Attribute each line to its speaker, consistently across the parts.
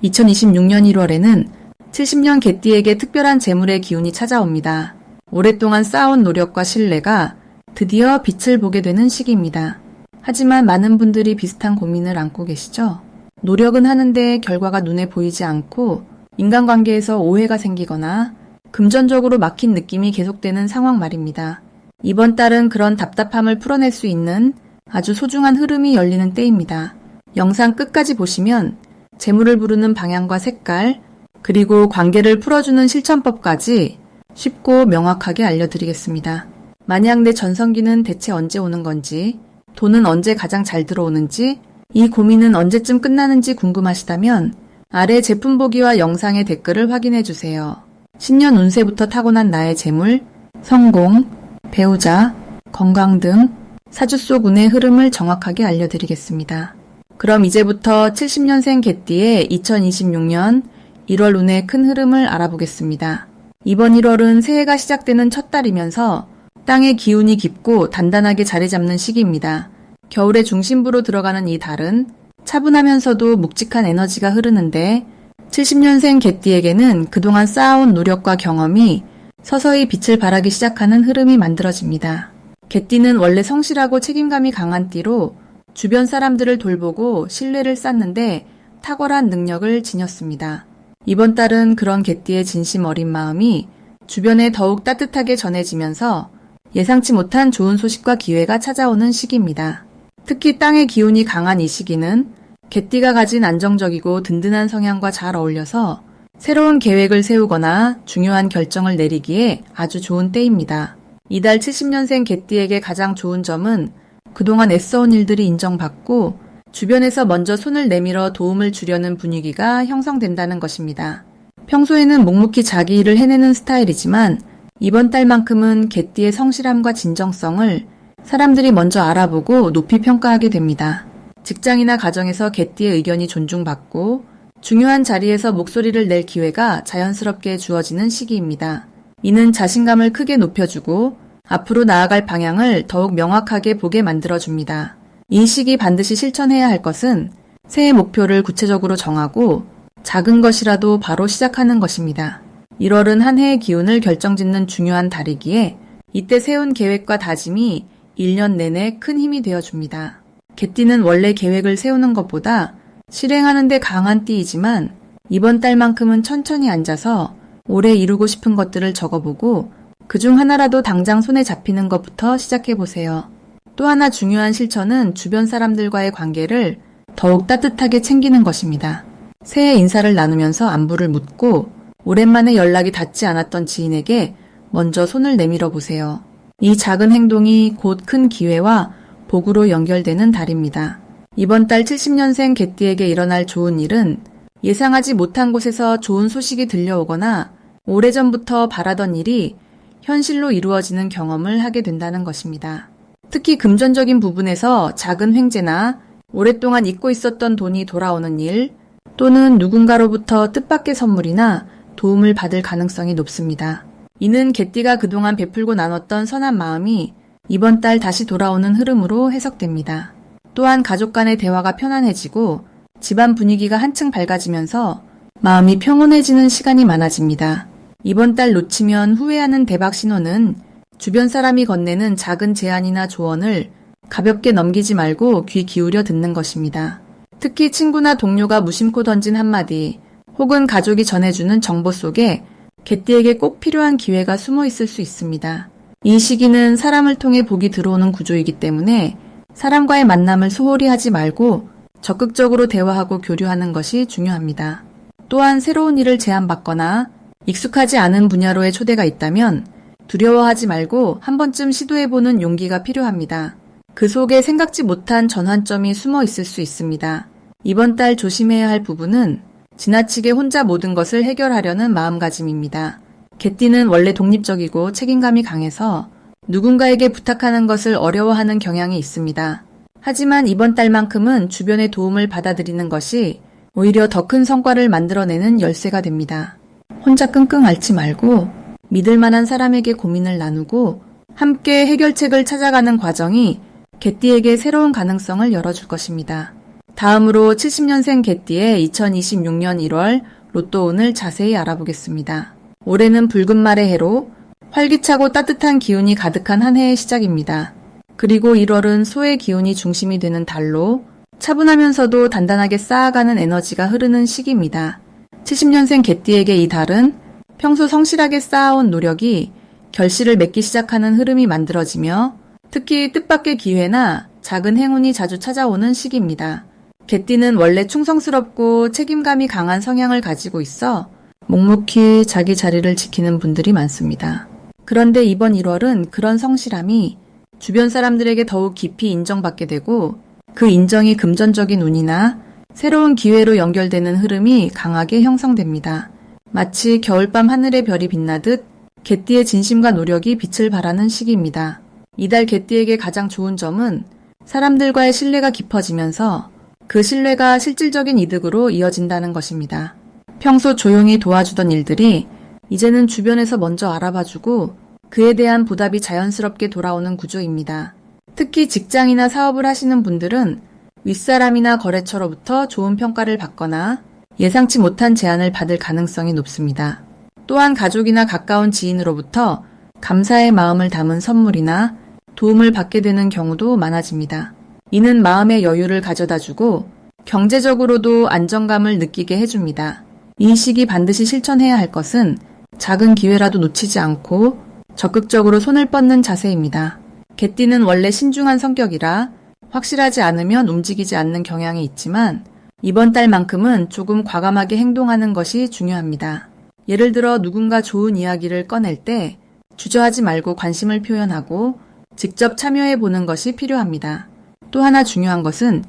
Speaker 1: 2026년 1월에는 70년 개띠에게 특별한 재물의 기운이 찾아옵니다. 오랫동안 쌓아온 노력과 신뢰가 드디어 빛을 보게 되는 시기입니다. 하지만 많은 분들이 비슷한 고민을 안고 계시죠? 노력은 하는데 결과가 눈에 보이지 않고 인간관계에서 오해가 생기거나 금전적으로 막힌 느낌이 계속되는 상황 말입니다. 이번 달은 그런 답답함을 풀어낼 수 있는 아주 소중한 흐름이 열리는 때입니다. 영상 끝까지 보시면 재물을 부르는 방향과 색깔, 그리고 관계를 풀어주는 실천법까지 쉽고 명확하게 알려드리겠습니다. 만약 내 전성기는 대체 언제 오는 건지, 돈은 언제 가장 잘 들어오는지, 이 고민은 언제쯤 끝나는지 궁금하시다면 아래 제품 보기와 영상의 댓글을 확인해 주세요. 신년 운세부터 타고난 나의 재물, 성공, 배우자, 건강 등 사주 속 운의 흐름을 정확하게 알려드리겠습니다. 그럼 이제부터 70년생 개띠의 2026년 1월 운의 큰 흐름을 알아보겠습니다. 이번 1월은 새해가 시작되는 첫 달이면서 땅의 기운이 깊고 단단하게 자리 잡는 시기입니다. 겨울의 중심부로 들어가는 이 달은 차분하면서도 묵직한 에너지가 흐르는데 70년생 개띠에게는 그동안 쌓아온 노력과 경험이 서서히 빛을 발하기 시작하는 흐름이 만들어집니다. 개띠는 원래 성실하고 책임감이 강한 띠로 주변 사람들을 돌보고 신뢰를 쌓는데 탁월한 능력을 지녔습니다. 이번 달은 그런 개띠의 진심 어린 마음이 주변에 더욱 따뜻하게 전해지면서 예상치 못한 좋은 소식과 기회가 찾아오는 시기입니다. 특히 땅의 기운이 강한 이 시기는 개띠가 가진 안정적이고 든든한 성향과 잘 어울려서 새로운 계획을 세우거나 중요한 결정을 내리기에 아주 좋은 때입니다. 이달 70년생 개띠에게 가장 좋은 점은 그동안 애써온 일들이 인정받고 주변에서 먼저 손을 내밀어 도움을 주려는 분위기가 형성된다는 것입니다. 평소에는 묵묵히 자기 일을 해내는 스타일이지만 이번 달만큼은 개띠의 성실함과 진정성을 사람들이 먼저 알아보고 높이 평가하게 됩니다. 직장이나 가정에서 개띠의 의견이 존중받고 중요한 자리에서 목소리를 낼 기회가 자연스럽게 주어지는 시기입니다. 이는 자신감을 크게 높여주고 앞으로 나아갈 방향을 더욱 명확하게 보게 만들어줍니다. 이 시기 반드시 실천해야 할 것은 새해 목표를 구체적으로 정하고 작은 것이라도 바로 시작하는 것입니다. 1월은 한 해의 기운을 결정짓는 중요한 달이기에 이때 세운 계획과 다짐이 1년 내내 큰 힘이 되어줍니다. 개띠는 원래 계획을 세우는 것보다 실행하는 데 강한 띠이지만 이번 달만큼은 천천히 앉아서 올해 이루고 싶은 것들을 적어보고 그중 하나라도 당장 손에 잡히는 것부터 시작해보세요. 또 하나 중요한 실천은 주변 사람들과의 관계를 더욱 따뜻하게 챙기는 것입니다. 새해 인사를 나누면서 안부를 묻고 오랜만에 연락이 닿지 않았던 지인에게 먼저 손을 내밀어 보세요. 이 작은 행동이 곧 큰 기회와 복으로 연결되는 달입니다. 이번 달 70년생 개띠에게 일어날 좋은 일은 예상하지 못한 곳에서 좋은 소식이 들려오거나 오래전부터 바라던 일이 현실로 이루어지는 경험을 하게 된다는 것입니다. 특히 금전적인 부분에서 작은 횡재나 오랫동안 잊고 있었던 돈이 돌아오는 일 또는 누군가로부터 뜻밖의 선물이나 도움을 받을 가능성이 높습니다. 이는 개띠가 그동안 베풀고 나눴던 선한 마음이 이번 달 다시 돌아오는 흐름으로 해석됩니다. 또한 가족 간의 대화가 편안해지고 집안 분위기가 한층 밝아지면서 마음이 평온해지는 시간이 많아집니다. 이번 달 놓치면 후회하는 대박 신호는 주변 사람이 건네는 작은 제안이나 조언을 가볍게 넘기지 말고 귀 기울여 듣는 것입니다. 특히 친구나 동료가 무심코 던진 한마디 혹은 가족이 전해주는 정보 속에 개띠에게 꼭 필요한 기회가 숨어 있을 수 있습니다. 이 시기는 사람을 통해 복이 들어오는 구조이기 때문에 사람과의 만남을 소홀히 하지 말고 적극적으로 대화하고 교류하는 것이 중요합니다. 또한 새로운 일을 제안받거나 익숙하지 않은 분야로의 초대가 있다면 두려워하지 말고 한 번쯤 시도해보는 용기가 필요합니다. 그 속에 생각지 못한 전환점이 숨어 있을 수 있습니다. 이번 달 조심해야 할 부분은 지나치게 혼자 모든 것을 해결하려는 마음가짐입니다. 개띠는 원래 독립적이고 책임감이 강해서 누군가에게 부탁하는 것을 어려워하는 경향이 있습니다. 하지만 이번 달만큼은 주변의 도움을 받아들이는 것이 오히려 더 큰 성과를 만들어내는 열쇠가 됩니다. 혼자 끙끙 앓지 말고 믿을 만한 사람에게 고민을 나누고 함께 해결책을 찾아가는 과정이 개띠에게 새로운 가능성을 열어줄 것입니다. 다음으로 70년생 개띠의 2026년 1월 로또 운을 자세히 알아보겠습니다. 올해는 붉은 말의 해로 활기차고 따뜻한 기운이 가득한 한 해의 시작입니다. 그리고 1월은 소의 기운이 중심이 되는 달로 차분하면서도 단단하게 쌓아가는 에너지가 흐르는 시기입니다. 70년생 개띠에게 이 달은 평소 성실하게 쌓아온 노력이 결실을 맺기 시작하는 흐름이 만들어지며 특히 뜻밖의 기회나 작은 행운이 자주 찾아오는 시기입니다. 개띠는 원래 충성스럽고 책임감이 강한 성향을 가지고 있어 묵묵히 자기 자리를 지키는 분들이 많습니다. 그런데 이번 1월은 그런 성실함이 주변 사람들에게 더욱 깊이 인정받게 되고 그 인정이 금전적인 운이나 새로운 기회로 연결되는 흐름이 강하게 형성됩니다. 마치 겨울밤 하늘의 별이 빛나듯 개띠의 진심과 노력이 빛을 발하는 시기입니다. 이달 개띠에게 가장 좋은 점은 사람들과의 신뢰가 깊어지면서 그 신뢰가 실질적인 이득으로 이어진다는 것입니다. 평소 조용히 도와주던 일들이 이제는 주변에서 먼저 알아봐주고 그에 대한 보답이 자연스럽게 돌아오는 구조입니다. 특히 직장이나 사업을 하시는 분들은 윗사람이나 거래처로부터 좋은 평가를 받거나 예상치 못한 제안을 받을 가능성이 높습니다. 또한 가족이나 가까운 지인으로부터 감사의 마음을 담은 선물이나 도움을 받게 되는 경우도 많아집니다. 이는 마음의 여유를 가져다주고 경제적으로도 안정감을 느끼게 해줍니다. 이 시기 반드시 실천해야 할 것은 작은 기회라도 놓치지 않고 적극적으로 손을 뻗는 자세입니다. 개띠는 원래 신중한 성격이라 확실하지 않으면 움직이지 않는 경향이 있지만 이번 달만큼은 조금 과감하게 행동하는 것이 중요합니다. 예를 들어 누군가 좋은 이야기를 꺼낼 때 주저하지 말고 관심을 표현하고 직접 참여해 보는 것이 필요합니다. 또 하나 중요한 것은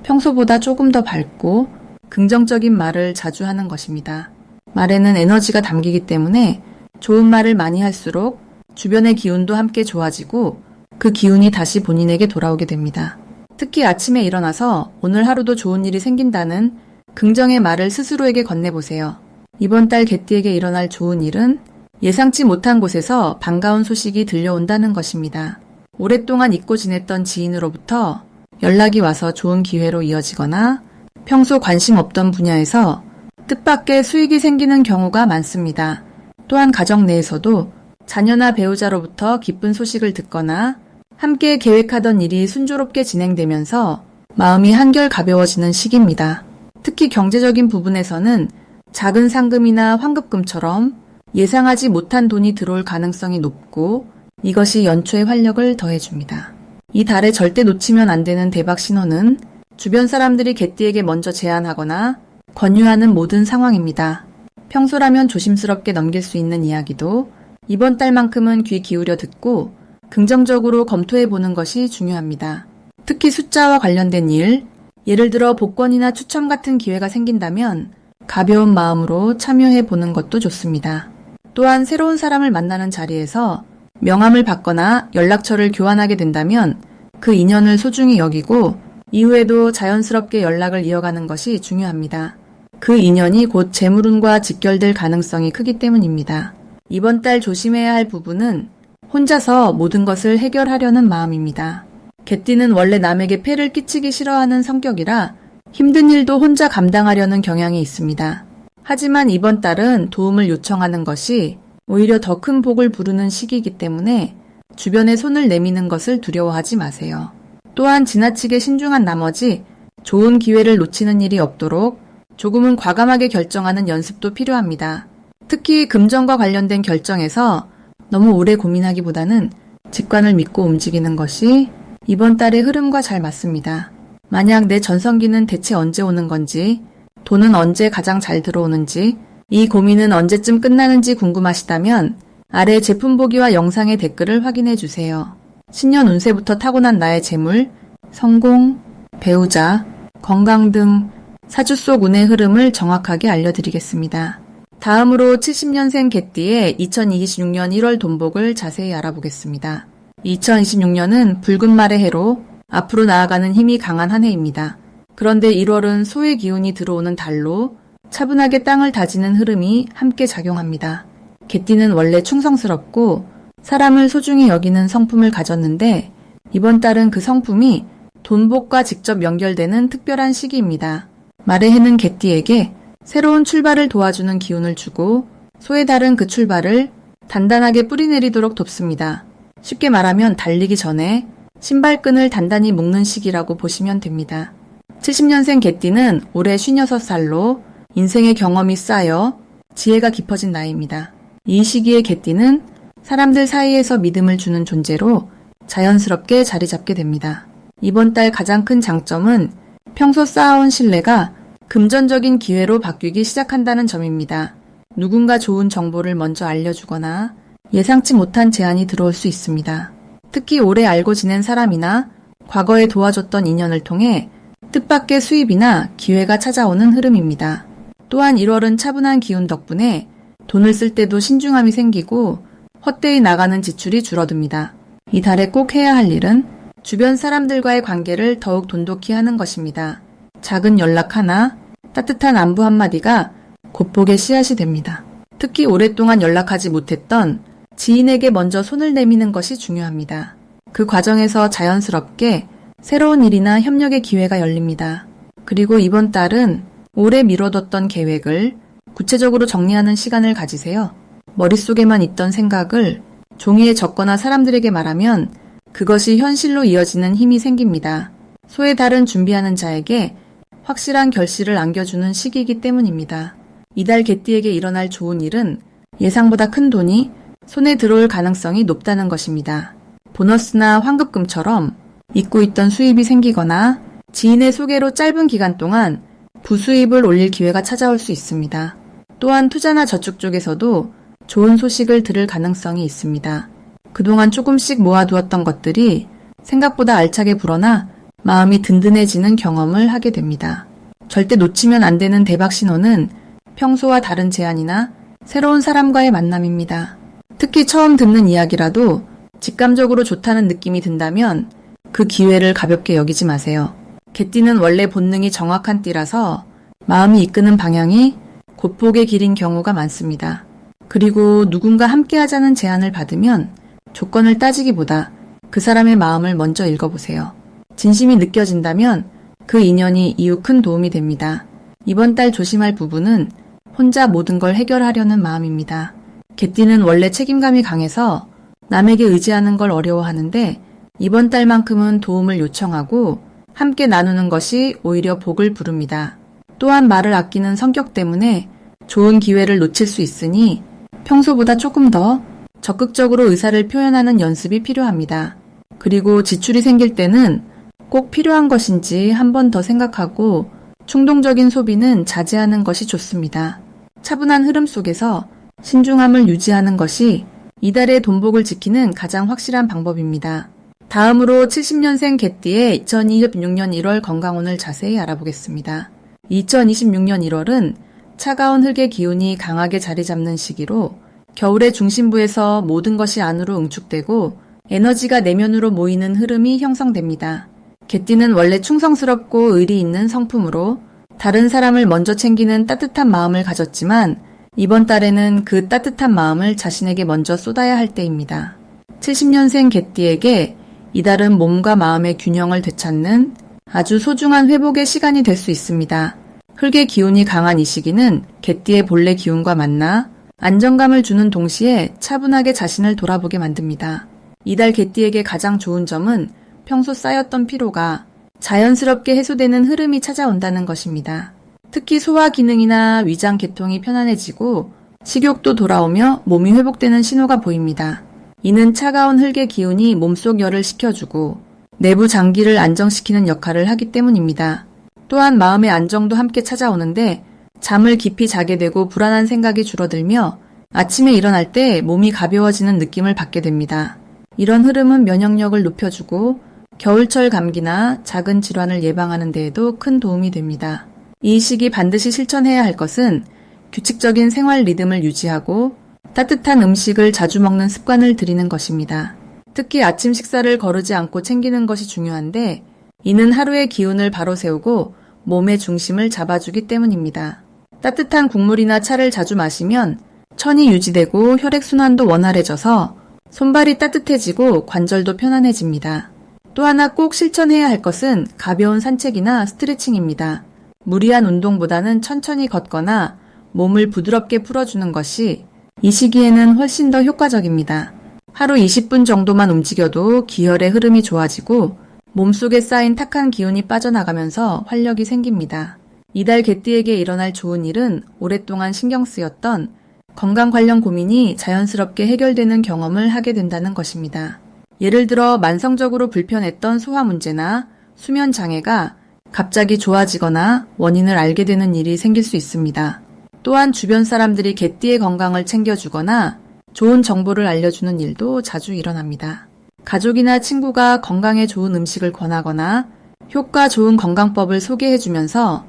Speaker 1: 평소보다 조금 더 밝고 긍정적인 말을 자주 하는 것입니다. 말에는 에너지가 담기기 때문에 좋은 말을 많이 할수록 주변의 기운도 함께 좋아지고 그 기운이 다시 본인에게 돌아오게 됩니다. 특히 아침에 일어나서 오늘 하루도 좋은 일이 생긴다는 긍정의 말을 스스로에게 건네보세요. 이번 달 개띠에게 일어날 좋은 일은 예상치 못한 곳에서 반가운 소식이 들려온다는 것입니다. 오랫동안 잊고 지냈던 지인으로부터 연락이 와서 좋은 기회로 이어지거나 평소 관심 없던 분야에서 뜻밖의 수익이 생기는 경우가 많습니다. 또한 가정 내에서도 자녀나 배우자로부터 기쁜 소식을 듣거나 함께 계획하던 일이 순조롭게 진행되면서 마음이 한결 가벼워지는 시기입니다. 특히 경제적인 부분에서는 작은 상금이나 환급금처럼 예상하지 못한 돈이 들어올 가능성이 높고 이것이 연초에 활력을 더해줍니다. 이 달에 절대 놓치면 안 되는 대박 신호는 주변 사람들이 개띠에게 먼저 제안하거나 권유하는 모든 상황입니다. 평소라면 조심스럽게 넘길 수 있는 이야기도 이번 달만큼은 귀 기울여 듣고 긍정적으로 검토해보는 것이 중요합니다. 특히 숫자와 관련된 일, 예를 들어 복권이나 추첨 같은 기회가 생긴다면 가벼운 마음으로 참여해보는 것도 좋습니다. 또한 새로운 사람을 만나는 자리에서 명함을 받거나 연락처를 교환하게 된다면 그 인연을 소중히 여기고 이후에도 자연스럽게 연락을 이어가는 것이 중요합니다. 그 인연이 곧 재물운과 직결될 가능성이 크기 때문입니다. 이번 달 조심해야 할 부분은 혼자서 모든 것을 해결하려는 마음입니다. 개띠는 원래 남에게 폐를 끼치기 싫어하는 성격이라 힘든 일도 혼자 감당하려는 경향이 있습니다. 하지만 이번 달은 도움을 요청하는 것이 오히려 더 큰 복을 부르는 시기이기 때문에 주변에 손을 내미는 것을 두려워하지 마세요. 또한 지나치게 신중한 나머지 좋은 기회를 놓치는 일이 없도록 조금은 과감하게 결정하는 연습도 필요합니다. 특히 금전과 관련된 결정에서 너무 오래 고민하기보다는 직관을 믿고 움직이는 것이 이번 달의 흐름과 잘 맞습니다. 만약 내 전성기는 대체 언제 오는 건지, 돈은 언제 가장 잘 들어오는지, 이 고민은 언제쯤 끝나는지 궁금하시다면 아래 제품 보기와 영상의 댓글을 확인해 주세요. 신년 운세부터 타고난 나의 재물, 성공, 배우자, 건강 등 사주 속 운의 흐름을 정확하게 알려드리겠습니다. 다음으로 70년생 개띠의 2026년 1월 돈복을 자세히 알아보겠습니다. 2026년은 붉은 말의 해로 앞으로 나아가는 힘이 강한 한 해입니다. 그런데 1월은 소의 기운이 들어오는 달로 차분하게 땅을 다지는 흐름이 함께 작용합니다. 개띠는 원래 충성스럽고 사람을 소중히 여기는 성품을 가졌는데 이번 달은 그 성품이 돈복과 직접 연결되는 특별한 시기입니다. 말의 해는 개띠에게 새로운 출발을 도와주는 기운을 주고 소에 달은 그 출발을 단단하게 뿌리내리도록 돕습니다. 쉽게 말하면 달리기 전에 신발끈을 단단히 묶는 시기라고 보시면 됩니다. 70년생 개띠는 올해 56살로 인생의 경험이 쌓여 지혜가 깊어진 나이입니다. 이 시기의 개띠는 사람들 사이에서 믿음을 주는 존재로 자연스럽게 자리 잡게 됩니다. 이번 달 가장 큰 장점은 평소 쌓아온 신뢰가 금전적인 기회로 바뀌기 시작한다는 점입니다. 누군가 좋은 정보를 먼저 알려주거나 예상치 못한 제안이 들어올 수 있습니다. 특히 오래 알고 지낸 사람이나 과거에 도와줬던 인연을 통해 뜻밖의 수입이나 기회가 찾아오는 흐름입니다. 또한 1월은 차분한 기운 덕분에 돈을 쓸 때도 신중함이 생기고 헛되이 나가는 지출이 줄어듭니다. 이 달에 꼭 해야 할 일은 주변 사람들과의 관계를 더욱 돈독히 하는 것입니다. 작은 연락 하나, 따뜻한 안부 한마디가 곧복의 씨앗이 됩니다. 특히 오랫동안 연락하지 못했던 지인에게 먼저 손을 내미는 것이 중요합니다. 그 과정에서 자연스럽게 새로운 일이나 협력의 기회가 열립니다. 그리고 이번 달은 오래 미뤄뒀던 계획을 구체적으로 정리하는 시간을 가지세요. 머릿속에만 있던 생각을 종이에 적거나 사람들에게 말하면 그것이 현실로 이어지는 힘이 생깁니다. 소에 달은 준비하는 자에게 확실한 결실을 안겨주는 시기이기 때문입니다. 이달 개띠에게 일어날 좋은 일은 예상보다 큰 돈이 손에 들어올 가능성이 높다는 것입니다. 보너스나 환급금처럼 잊고 있던 수입이 생기거나 지인의 소개로 짧은 기간 동안 부수입을 올릴 기회가 찾아올 수 있습니다. 또한 투자나 저축 쪽에서도 좋은 소식을 들을 가능성이 있습니다. 그동안 조금씩 모아두었던 것들이 생각보다 알차게 불어나 마음이 든든해지는 경험을 하게 됩니다. 절대 놓치면 안 되는 대박 신호는 평소와 다른 제안이나 새로운 사람과의 만남입니다. 특히 처음 듣는 이야기라도 직감적으로 좋다는 느낌이 든다면 그 기회를 가볍게 여기지 마세요. 개띠는 원래 본능이 정확한 띠라서 마음이 이끄는 방향이 곧복의 길인 경우가 많습니다. 그리고 누군가 함께하자는 제안을 받으면 조건을 따지기보다 그 사람의 마음을 먼저 읽어보세요. 진심이 느껴진다면 그 인연이 이후 큰 도움이 됩니다. 이번 달 조심할 부분은 혼자 모든 걸 해결하려는 마음입니다. 개띠는 원래 책임감이 강해서 남에게 의지하는 걸 어려워하는데 이번 달만큼은 도움을 요청하고 함께 나누는 것이 오히려 복을 부릅니다. 또한 말을 아끼는 성격 때문에 좋은 기회를 놓칠 수 있으니 평소보다 조금 더 적극적으로 의사를 표현하는 연습이 필요합니다. 그리고 지출이 생길 때는 꼭 필요한 것인지 한 번 더 생각하고 충동적인 소비는 자제하는 것이 좋습니다. 차분한 흐름 속에서 신중함을 유지하는 것이 이달의 돈복을 지키는 가장 확실한 방법입니다. 다음으로 70년생 개띠의 2026년 1월 건강운을 자세히 알아보겠습니다. 2026년 1월은 차가운 흙의 기운이 강하게 자리 잡는 시기로 겨울의 중심부에서 모든 것이 안으로 응축되고 에너지가 내면으로 모이는 흐름이 형성됩니다. 개띠는 원래 충성스럽고 의리 있는 성품으로 다른 사람을 먼저 챙기는 따뜻한 마음을 가졌지만 이번 달에는 그 따뜻한 마음을 자신에게 먼저 쏟아야 할 때입니다. 70년생 개띠에게 이달은 몸과 마음의 균형을 되찾는 아주 소중한 회복의 시간이 될 수 있습니다. 흙의 기운이 강한 이 시기는 개띠의 본래 기운과 만나 안정감을 주는 동시에 차분하게 자신을 돌아보게 만듭니다. 이달 개띠에게 가장 좋은 점은 평소 쌓였던 피로가 자연스럽게 해소되는 흐름이 찾아온다는 것입니다. 특히 소화 기능이나 위장 계통이 편안해지고 식욕도 돌아오며 몸이 회복되는 신호가 보입니다. 이는 차가운 흙의 기운이 몸속 열을 식혀주고 내부 장기를 안정시키는 역할을 하기 때문입니다. 또한 마음의 안정도 함께 찾아오는데 잠을 깊이 자게 되고 불안한 생각이 줄어들며 아침에 일어날 때 몸이 가벼워지는 느낌을 받게 됩니다. 이런 흐름은 면역력을 높여주고 겨울철 감기나 작은 질환을 예방하는 데에도 큰 도움이 됩니다. 이 시기 반드시 실천해야 할 것은 규칙적인 생활 리듬을 유지하고 따뜻한 음식을 자주 먹는 습관을 들이는 것입니다. 특히 아침 식사를 거르지 않고 챙기는 것이 중요한데 이는 하루의 기운을 바로 세우고 몸의 중심을 잡아주기 때문입니다. 따뜻한 국물이나 차를 자주 마시면 천이 유지되고 혈액순환도 원활해져서 손발이 따뜻해지고 관절도 편안해집니다. 또 하나 꼭 실천해야 할 것은 가벼운 산책이나 스트레칭입니다. 무리한 운동보다는 천천히 걷거나 몸을 부드럽게 풀어주는 것이 이 시기에는 훨씬 더 효과적입니다. 하루 20분 정도만 움직여도 기혈의 흐름이 좋아지고 몸속에 쌓인 탁한 기운이 빠져나가면서 활력이 생깁니다. 이달 개띠에게 일어날 좋은 일은 오랫동안 신경 쓰였던 건강 관련 고민이 자연스럽게 해결되는 경험을 하게 된다는 것입니다. 예를 들어 만성적으로 불편했던 소화 문제나 수면 장애가 갑자기 좋아지거나 원인을 알게 되는 일이 생길 수 있습니다. 또한 주변 사람들이 개띠의 건강을 챙겨주거나 좋은 정보를 알려주는 일도 자주 일어납니다. 가족이나 친구가 건강에 좋은 음식을 권하거나 효과 좋은 건강법을 소개해주면서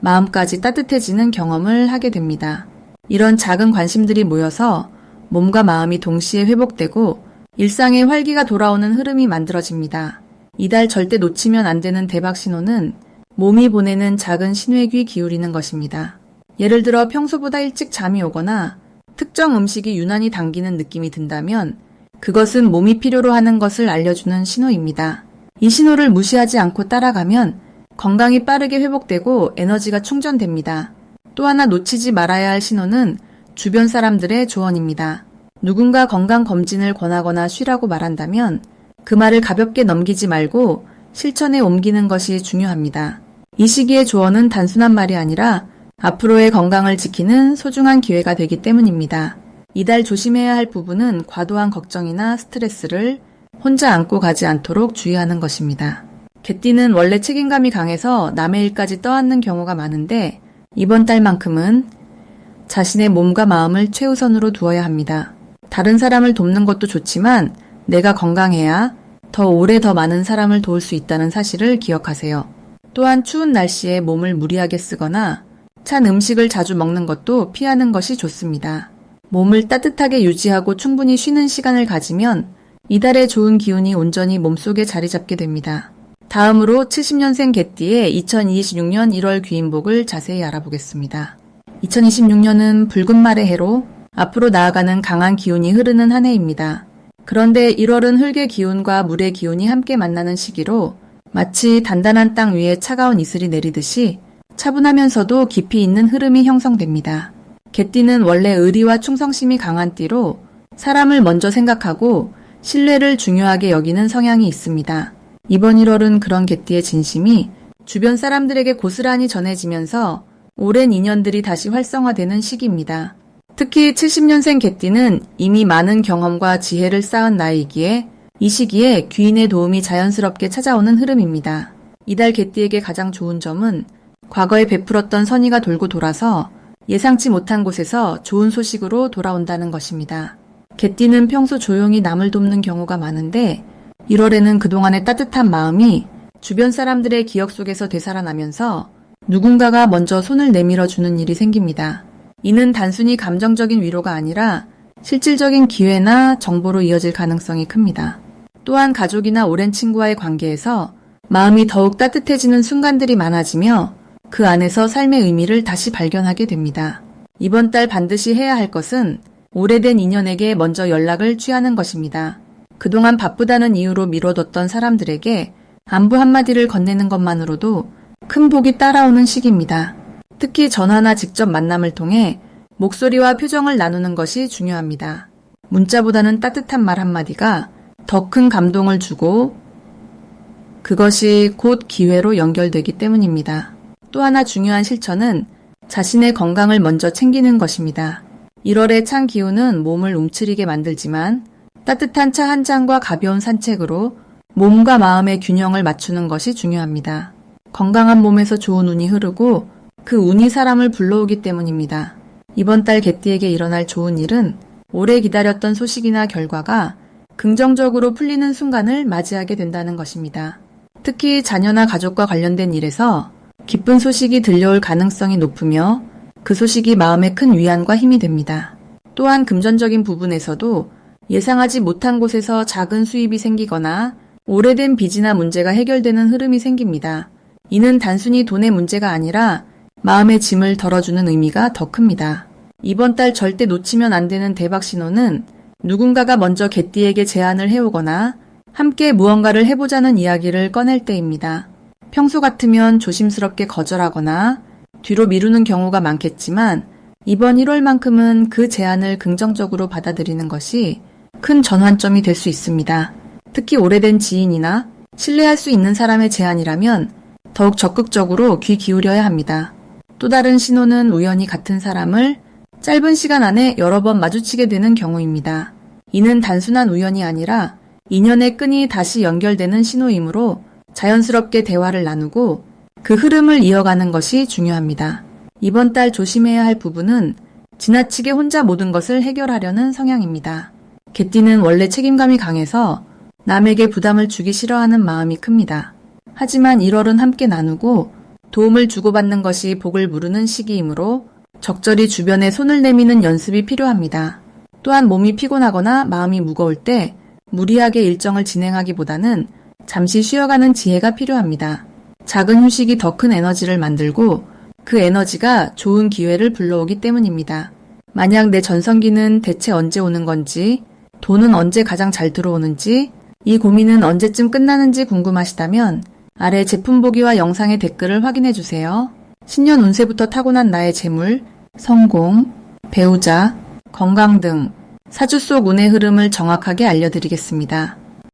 Speaker 1: 마음까지 따뜻해지는 경험을 하게 됩니다. 이런 작은 관심들이 모여서 몸과 마음이 동시에 회복되고 일상의 활기가 돌아오는 흐름이 만들어집니다. 이달 절대 놓치면 안 되는 대박 신호는 몸이 보내는 작은 신호에 기울이는 것입니다. 예를 들어 평소보다 일찍 잠이 오거나 특정 음식이 유난히 당기는 느낌이 든다면 그것은 몸이 필요로 하는 것을 알려주는 신호입니다. 이 신호를 무시하지 않고 따라가면 건강이 빠르게 회복되고 에너지가 충전됩니다. 또 하나 놓치지 말아야 할 신호는 주변 사람들의 조언입니다. 누군가 건강검진을 권하거나 쉬라고 말한다면 그 말을 가볍게 넘기지 말고 실천에 옮기는 것이 중요합니다. 이 시기의 조언은 단순한 말이 아니라 앞으로의 건강을 지키는 소중한 기회가 되기 때문입니다. 이달 조심해야 할 부분은 과도한 걱정이나 스트레스를 혼자 안고 가지 않도록 주의하는 것입니다. 개띠는 원래 책임감이 강해서 남의 일까지 떠안는 경우가 많은데 이번 달만큼은 자신의 몸과 마음을 최우선으로 두어야 합니다. 다른 사람을 돕는 것도 좋지만 내가 건강해야 더 오래 더 많은 사람을 도울 수 있다는 사실을 기억하세요. 또한 추운 날씨에 몸을 무리하게 쓰거나 찬 음식을 자주 먹는 것도 피하는 것이 좋습니다. 몸을 따뜻하게 유지하고 충분히 쉬는 시간을 가지면 이달의 좋은 기운이 온전히 몸속에 자리 잡게 됩니다. 다음으로 70년생 개띠의 2026년 1월 귀인복을 자세히 알아보겠습니다. 2026년은 붉은 말의 해로 앞으로 나아가는 강한 기운이 흐르는 한 해입니다. 그런데 1월은 흙의 기운과 물의 기운이 함께 만나는 시기로 마치 단단한 땅 위에 차가운 이슬이 내리듯이 차분하면서도 깊이 있는 흐름이 형성됩니다. 개띠는 원래 의리와 충성심이 강한 띠로 사람을 먼저 생각하고 신뢰를 중요하게 여기는 성향이 있습니다. 이번 1월은 그런 개띠의 진심이 주변 사람들에게 고스란히 전해지면서 오랜 인연들이 다시 활성화되는 시기입니다. 특히 70년생 개띠는 이미 많은 경험과 지혜를 쌓은 나이이기에 이 시기에 귀인의 도움이 자연스럽게 찾아오는 흐름입니다. 이달 개띠에게 가장 좋은 점은 과거에 베풀었던 선의가 돌고 돌아서 예상치 못한 곳에서 좋은 소식으로 돌아온다는 것입니다. 개띠는 평소 조용히 남을 돕는 경우가 많은데 1월에는 그동안의 따뜻한 마음이 주변 사람들의 기억 속에서 되살아나면서 누군가가 먼저 손을 내밀어 주는 일이 생깁니다. 이는 단순히 감정적인 위로가 아니라 실질적인 기회나 정보로 이어질 가능성이 큽니다. 또한 가족이나 오랜 친구와의 관계에서 마음이 더욱 따뜻해지는 순간들이 많아지며 그 안에서 삶의 의미를 다시 발견하게 됩니다. 이번 달 반드시 해야 할 것은 오래된 인연에게 먼저 연락을 취하는 것입니다. 그동안 바쁘다는 이유로 미뤄뒀던 사람들에게 안부 한마디를 건네는 것만으로도 큰 복이 따라오는 시기입니다. 특히 전화나 직접 만남을 통해 목소리와 표정을 나누는 것이 중요합니다. 문자보다는 따뜻한 말 한마디가 더 큰 감동을 주고 그것이 곧 기회로 연결되기 때문입니다. 또 하나 중요한 실천은 자신의 건강을 먼저 챙기는 것입니다. 1월의 찬 기운은 몸을 움츠리게 만들지만 따뜻한 차 한 잔과 가벼운 산책으로 몸과 마음의 균형을 맞추는 것이 중요합니다. 건강한 몸에서 좋은 운이 흐르고 그 운이 사람을 불러오기 때문입니다. 이번 달 개띠에게 일어날 좋은 일은 오래 기다렸던 소식이나 결과가 긍정적으로 풀리는 순간을 맞이하게 된다는 것입니다. 특히 자녀나 가족과 관련된 일에서 기쁜 소식이 들려올 가능성이 높으며 그 소식이 마음에 큰 위안과 힘이 됩니다. 또한 금전적인 부분에서도 예상하지 못한 곳에서 작은 수입이 생기거나 오래된 빚이나 문제가 해결되는 흐름이 생깁니다. 이는 단순히 돈의 문제가 아니라 마음의 짐을 덜어주는 의미가 더 큽니다. 이번 달 절대 놓치면 안 되는 대박 신호는 누군가가 먼저 개띠에게 제안을 해오거나 함께 무언가를 해보자는 이야기를 꺼낼 때입니다. 평소 같으면 조심스럽게 거절하거나 뒤로 미루는 경우가 많겠지만 이번 1월만큼은 그 제안을 긍정적으로 받아들이는 것이 큰 전환점이 될 수 있습니다. 특히 오래된 지인이나 신뢰할 수 있는 사람의 제안이라면 더욱 적극적으로 귀 기울여야 합니다. 또 다른 신호는 우연히 같은 사람을 짧은 시간 안에 여러 번 마주치게 되는 경우입니다. 이는 단순한 우연이 아니라 인연의 끈이 다시 연결되는 신호이므로 자연스럽게 대화를 나누고 그 흐름을 이어가는 것이 중요합니다. 이번 달 조심해야 할 부분은 지나치게 혼자 모든 것을 해결하려는 성향입니다. 개띠는 원래 책임감이 강해서 남에게 부담을 주기 싫어하는 마음이 큽니다. 하지만 1월은 함께 나누고 도움을 주고받는 것이 복을 부르는 시기이므로 적절히 주변에 손을 내미는 연습이 필요합니다. 또한 몸이 피곤하거나 마음이 무거울 때 무리하게 일정을 진행하기보다는 잠시 쉬어가는 지혜가 필요합니다. 작은 휴식이 더 큰 에너지를 만들고 그 에너지가 좋은 기회를 불러오기 때문입니다. 만약 내 전성기는 대체 언제 오는 건지, 돈은 언제 가장 잘 들어오는지, 이 고민은 언제쯤 끝나는지 궁금하시다면 아래 제품 보기와 영상의 댓글을 확인해주세요. 신년 운세부터 타고난 나의 재물, 성공, 배우자, 건강 등 사주 속 운의 흐름을 정확하게 알려드리겠습니다.